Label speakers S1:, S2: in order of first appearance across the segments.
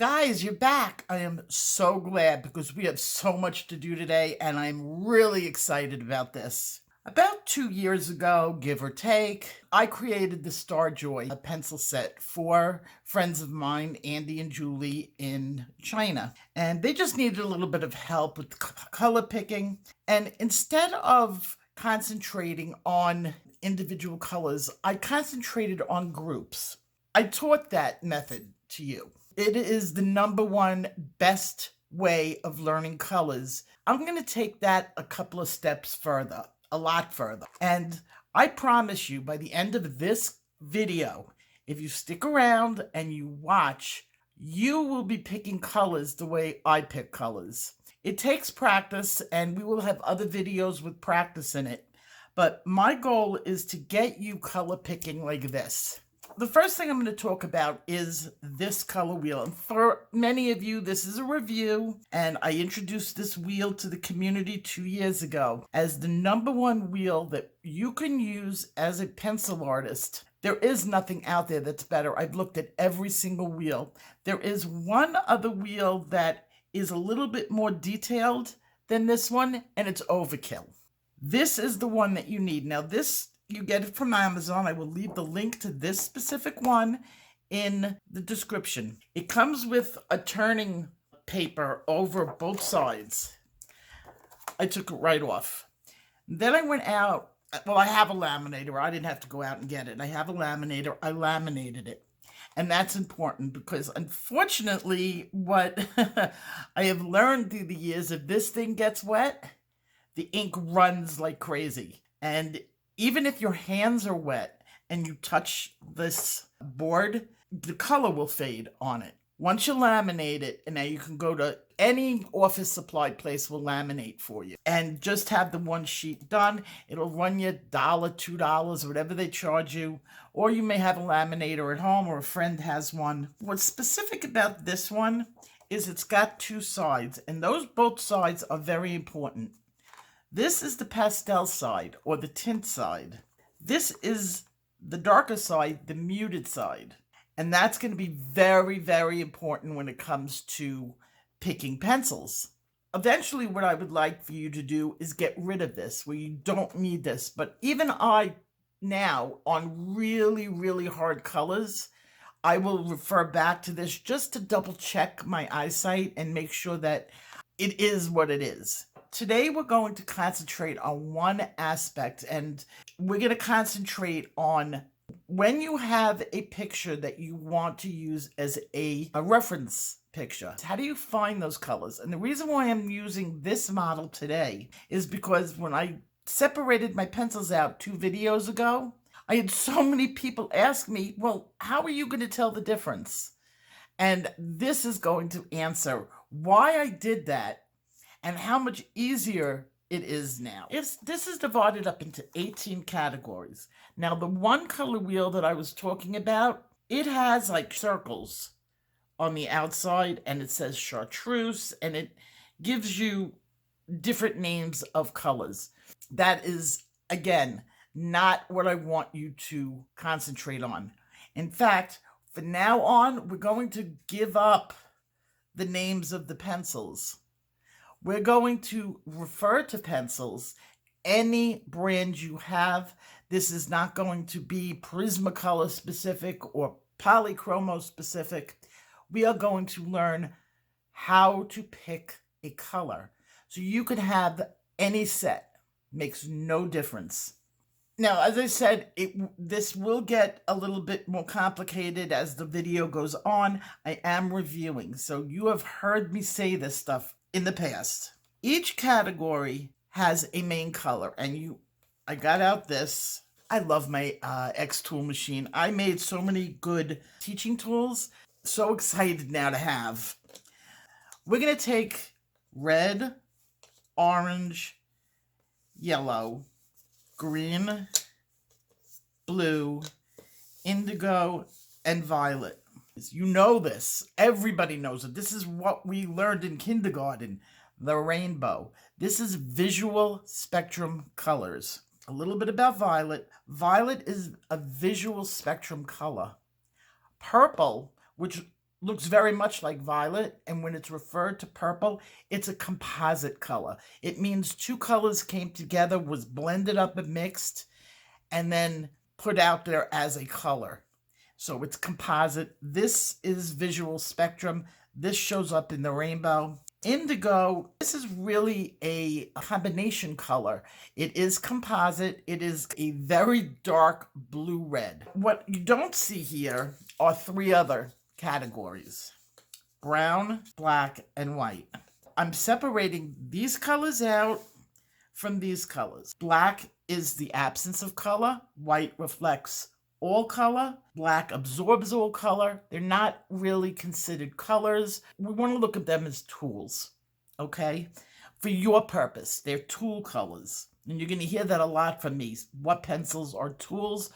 S1: Guys, you're back. I am so glad because we have so much to do today and I'm really excited about this. About 2 years ago, give or take, I created the Starjoy a pencil set for friends of mine, Andy and Julie in China. And they just needed a little bit of help with color picking. And instead of concentrating on individual colors, I concentrated on groups. I taught that method to you. It is the number one best way of learning colors. I'm going to take that a couple of steps further, a lot further. And I promise you, by the end of this video, if you stick around and you watch, you will be picking colors the way I pick colors. It takes practice, and we will have other videos with practice in it. But my goal is to get you color picking like this. The first thing I'm going to talk about is this color wheel. And for many of you, this is a review, and I introduced this wheel to the community 2 years ago as the number one wheel that you can use as a pencil artist. There is nothing out there that's better. I've looked at every single wheel. There is one other wheel that is a little bit more detailed than this one, and it's overkill. This is the one that you need. Now, this you get it from Amazon. I will leave the link to this specific one in the description. It comes with a turning paper over both sides. I took it right off. Then I went out. Well, I have a laminator. I didn't have to go out and get it. I have a laminator. I laminated it. And that's important because, unfortunately, what I have learned through the years, if this thing gets wet, the ink runs like crazy. And even if your hands are wet and you touch this board, the color will fade on it. Once you laminate it, and now you can go to any office supply place will laminate for you and just have the one sheet done. It'll run you $1, $2, whatever they charge you. Or you may have a laminator at home or a friend has one. What's specific about this one is it's got two sides, and those both sides are very important. This is the pastel side, or the tint side. This is the darker side, the muted side. And that's going to be very, very important when it comes to picking pencils. Eventually, what I would like for you to do is get rid of this, where you don't need this. But even I, now, on really, really hard colors, I will refer back to this just to double check my eyesight and make sure that it is what it is. Today, we're going to concentrate on one aspect, and we're going to concentrate on when you have a picture that you want to use as a reference picture. How do you find those colors? And the reason why I'm using this model today is because when I separated my pencils out 2 videos ago, I had so many people ask me, well, how are you going to tell the difference? And this is going to answer why I did that and how much easier it is now. This is divided up into 18 categories. Now, the one color wheel that I was talking about, it has like circles on the outside, and it says chartreuse, and it gives you different names of colors. That is, again, not what I want you to concentrate on. In fact, from now on, we're going to give up the names of the pencils. We're going to refer to pencils, any brand you have. This is not going to be Prismacolor specific or Polychromo specific. We are going to learn how to pick a color. So you could have any set. Makes no difference. Now, as I said, this will get a little bit more complicated as the video goes on. I am reviewing, so you have heard me say this stuff in the past. Each category has a main color, and I got out this. I love my X-Tool machine. I made so many good teaching tools. So excited now to have. We're going to take red, orange, yellow, green, blue, indigo, and violet. You know this. Everybody knows it. This is what we learned in kindergarten, the rainbow. This is visual spectrum colors. A little bit about violet. Violet is a visual spectrum color. Purple, which looks very much like violet, and when it's referred to purple, it's a composite color. It means two colors came together, was blended up and mixed, and then put out there as a color. So it's composite. This is visual spectrum. This shows up in the rainbow. Indigo, this is really a combination color. It is composite. It is a very dark blue-red. What you don't see here are three other categories: brown, black, and white. I'm separating these colors out from these colors. Black is the absence of color. White reflects all color. Black absorbs all color. They're not really considered colors. We want to look at them as tools, okay? For your purpose, they're tool colors. And you're going to hear that a lot from me. What pencils are tools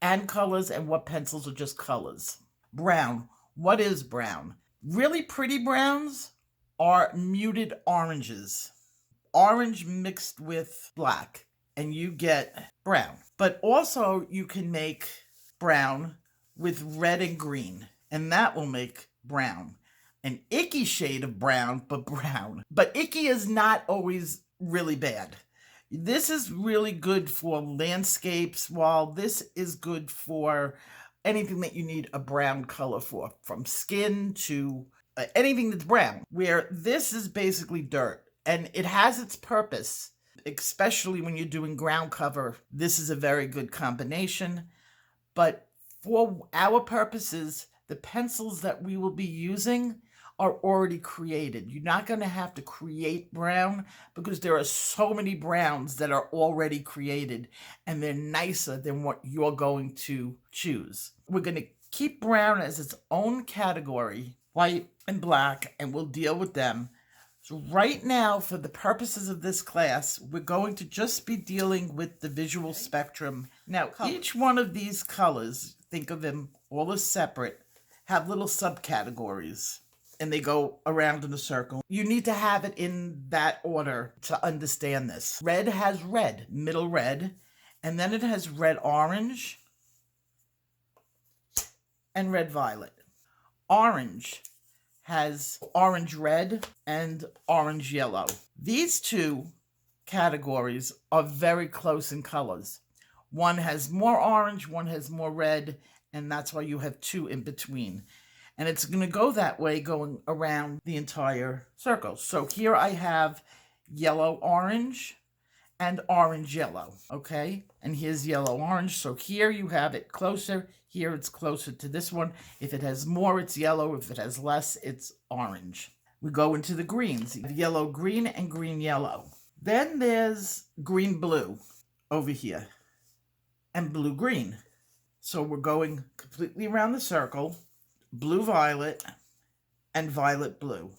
S1: and colors, and what pencils are just colors. Brown. What is brown? Really pretty browns are muted oranges. Orange mixed with black, and you get brown. But also you can make brown with red and green, and that will make brown. An icky shade of brown, but brown. But icky is not always really bad. This is really good for landscapes, while this is good for anything that you need a brown color for, from skin to anything that's brown, where this is basically dirt. And it has its purpose, especially when you're doing ground cover. This is a very good combination. But for our purposes, the pencils that we will be using are already created. You're not going to have to create brown, because there are so many browns that are already created, and they're nicer than what you're going to choose. We're going to keep brown as its own category, white and black, and we'll deal with them. So right now, for the purposes of this class, we're going to just be dealing with the visual spectrum. Now, each one of these colors, think of them all as separate, have little subcategories, and they go around in a circle. You need to have it in that order to understand this. Red has red, middle red, and then it has red-orange and red-violet. Orange has orange-red and orange-yellow. These two categories are very close in colors. One has more orange, one has more red, and that's why you have two in between. And it's going to go that way going around the entire circle. So here I have yellow-orange and orange-yellow, okay? And here's yellow-orange. So here you have it closer. Here it's closer to this one. If it has more, it's yellow. If it has less, it's orange. We go into the greens, yellow-green and green-yellow. Then there's green-blue over here and blue-green. So we're going completely around the circle, blue-violet and violet-blue,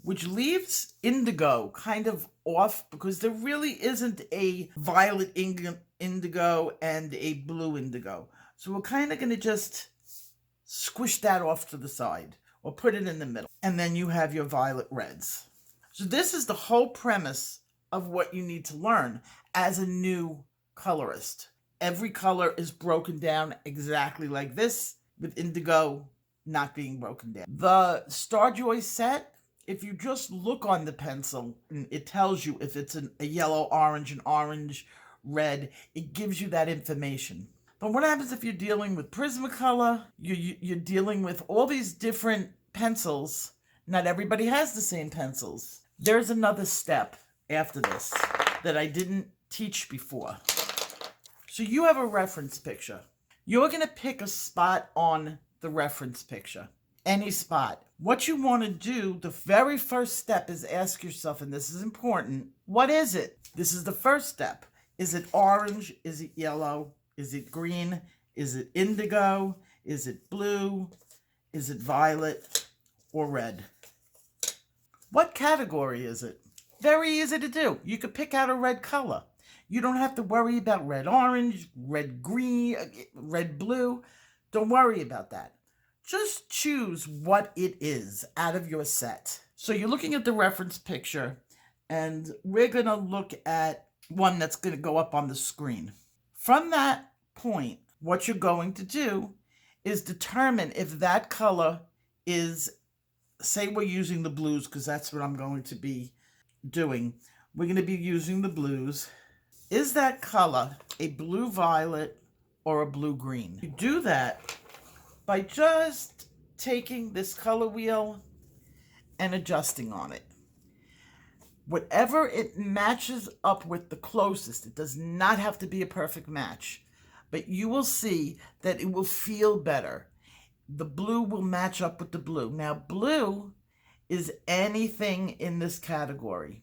S1: which leaves indigo kind of off, because there really isn't a violet indigo and a blue indigo. So we're kind of going to just squish that off to the side, or put it in the middle. And then you have your violet reds. So this is the whole premise of what you need to learn as a new colorist. Every color is broken down exactly like this, with indigo not being broken down. The Starjoy set, if you just look on the pencil, it tells you if it's a yellow, orange, and orange, red. It gives you that information. But what happens if you're dealing with Prismacolor? You're dealing with all these different pencils. Not everybody has the same pencils. There's another step after this that I didn't teach before. So you have a reference picture. You're going to pick a spot on the reference picture. Any spot. What you want to do, the very first step, is ask yourself, and this is important, what is it? This is the first step. Is it orange? Is it yellow? Is it green? Is it indigo? Is it blue? Is it violet or red? What category is it? Very easy to do. You could pick out a red color. You don't have to worry about red-orange, red-green, red-blue. Don't worry about that. Just choose what it is out of your set. So you're looking at the reference picture, and we're going to look at one that's going to go up on the screen. From that point, what you're going to do is determine if that color is, say we're using the blues, because that's what I'm going to be doing. We're going to be using the blues. Is that color a blue violet or a blue green? You do that by just taking this color wheel and adjusting on it. Whatever it matches up with the closest, it does not have to be a perfect match, but you will see that it will feel better. The blue will match up with the blue. Now, blue is anything in this category.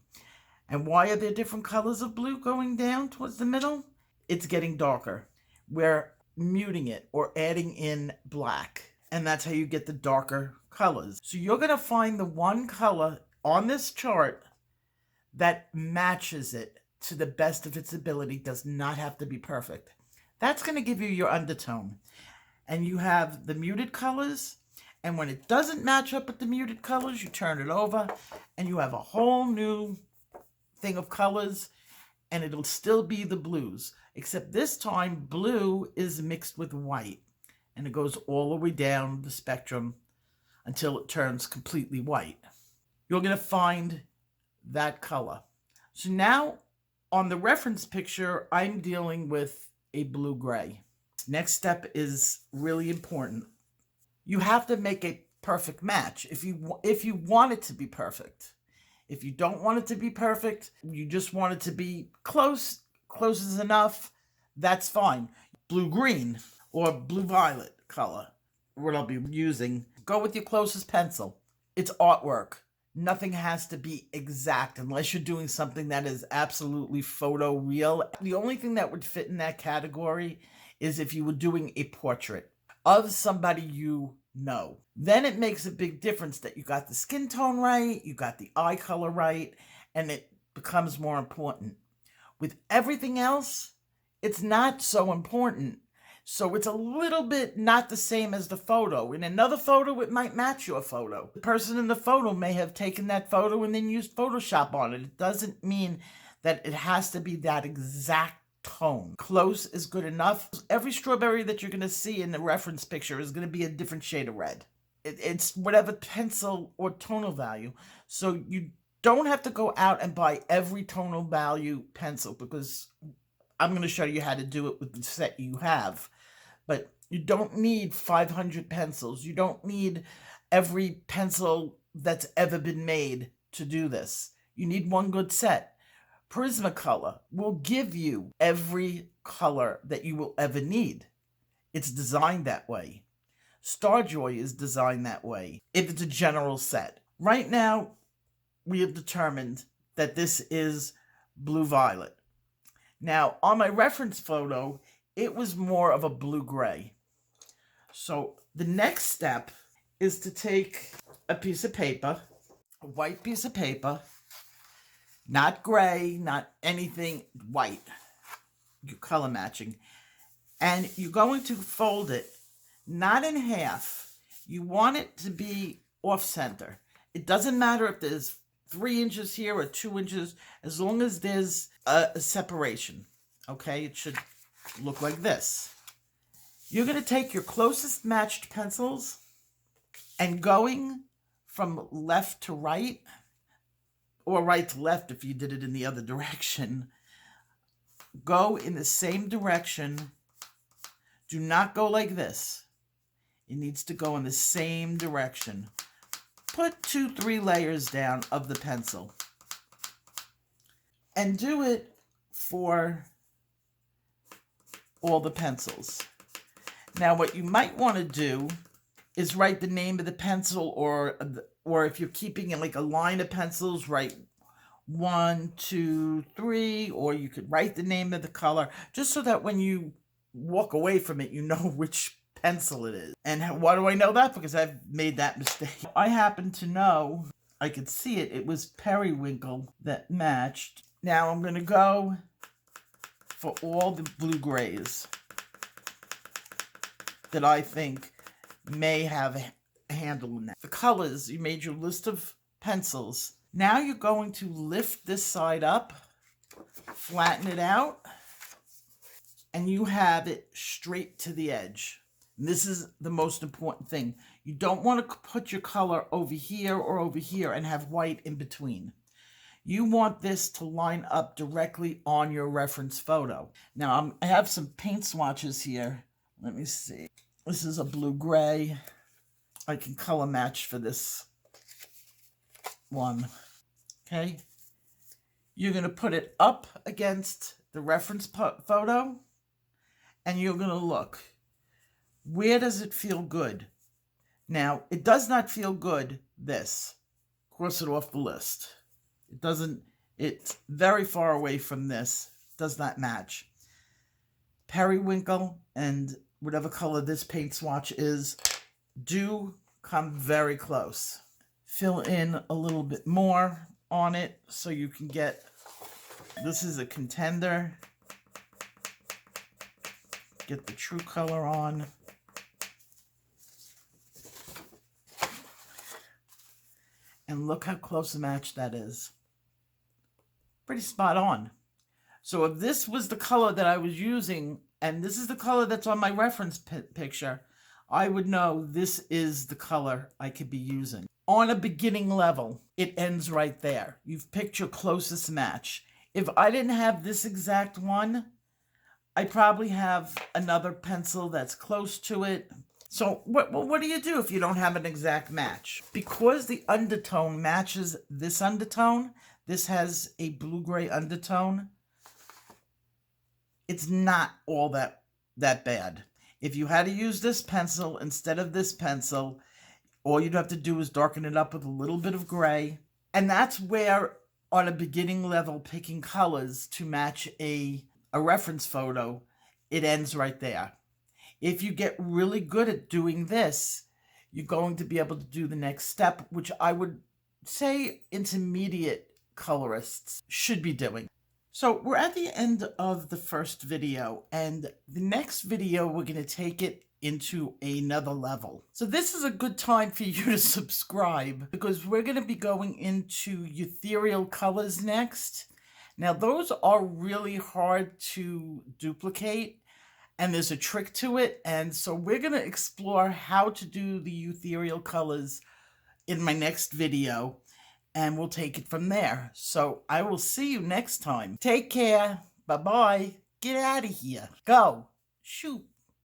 S1: And why are there different colors of blue going down towards the middle? It's getting darker. We're muting it or adding in black. And that's how you get the darker colors. So you're going to find the one color on this chart that matches it to the best of its ability. Does not have to be perfect. That's going to give you your undertone. And you have the muted colors. And when it doesn't match up with the muted colors, you turn it over and you have a whole new thing of colors, and it'll still be the blues, except this time blue is mixed with white, and it goes all the way down the spectrum until it turns completely white. You're going to find that color. So now on the reference picture, I'm dealing with a blue gray. Next step is really important. You have to make a perfect match if you want it to be perfect. If you don't want it to be perfect, you just want it to be close is enough, that's fine. Blue-green or blue-violet color, what I'll be using. Go with your closest pencil. It's artwork. Nothing has to be exact unless you're doing something that is absolutely photo real. The only thing that would fit in that category is if you were doing a portrait of somebody you know. Then it makes a big difference that you got the skin tone right, you got the eye color right, and it becomes more important. With everything else, it's not so important. So it's a little bit not the same as the photo. In another photo, it might match your photo. The person in the photo may have taken that photo and then used Photoshop on it. It doesn't mean that it has to be that exact tone. Close is good enough. Every strawberry that you're going to see in the reference picture is going to be a different shade of red. It's whatever pencil or tonal value. So you don't have to go out and buy every tonal value pencil, because I'm going to show you how to do it with the set you have. But you don't need 500 pencils. You don't need every pencil that's ever been made to do this. You need one good set. Prismacolor will give you every color that you will ever need. It's designed that way. Starjoy is designed that way. It's a general set. Right now, we have determined that this is blue-violet. Now, on my reference photo, it was more of a blue-gray. So the next step is to take a piece of paper, a white piece of paper, not gray, not anything, white. You're color matching. And you're going to fold it, not in half. You want it to be off center. It doesn't matter if there's 3 inches here or 2 inches, as long as there's a separation. Okay, it should look like this. You're going to take your closest matched pencils and going from left to right, or right to left if you did it in the other direction, go in the same direction. Do not go like this. It needs to go in the same direction. Put 2-3 layers down of the pencil. And do it for all the pencils. Now what you might want to do is write the name of the pencil, or if you're keeping it like a line of pencils, write 1, 2, 3, or you could write the name of the color, just so that when you walk away from it, you know which pencil it is. And why do I know that? Because I've made that mistake. I happen to know, I could see it, it was periwinkle that matched. Now I'm going to go for all the blue grays that I think may have a handle in that. The colors, you made your list of pencils. Now you're going to lift this side up, flatten it out, and you have it straight to the edge. And this is the most important thing. You don't want to put your color over here or over here and have white in between. You want this to line up directly on your reference photo. Now, I have some paint swatches here. Let me see. This is a blue-gray. I can color match for this one. Okay. You're going to put it up against the reference photo, and you're going to look. Where does it feel good? Now, it does not feel good, this. Cross it off the list. It doesn't, it's very far away from this. Does not match. Periwinkle and whatever color this paint swatch is, do come very close. Fill in a little bit more on it so you can get, this is a contender. Get the true color on. And look how close a match that is. Pretty spot on. So if this was the color that I was using, and this is the color that's on my reference picture, I would know this is the color I could be using. On a beginning level, it ends right there. You've picked your closest match. If I didn't have this exact one, I probably have another pencil that's close to it. So what do you do if you don't have an exact match? Because the undertone matches this undertone, this has a blue-gray undertone, it's not all that bad. If you had to use this pencil instead of this pencil, all you'd have to do is darken it up with a little bit of gray. And that's where, on a beginning level, picking colors to match a reference photo, it ends right there. If you get really good at doing this, you're going to be able to do the next step, which I would say intermediate colorists should be doing. So we're at the end of the first video, and the next video we're going to take it into another level. So this is a good time for you to subscribe, because we're going to be going into ethereal colors next. Now those are really hard to duplicate, and there's a trick to it, and so we're going to explore how to do the ethereal colors in my next video, and we'll take it from there. So I will see you next time. Take care. Bye-bye. Get out of here. Go. Shoot.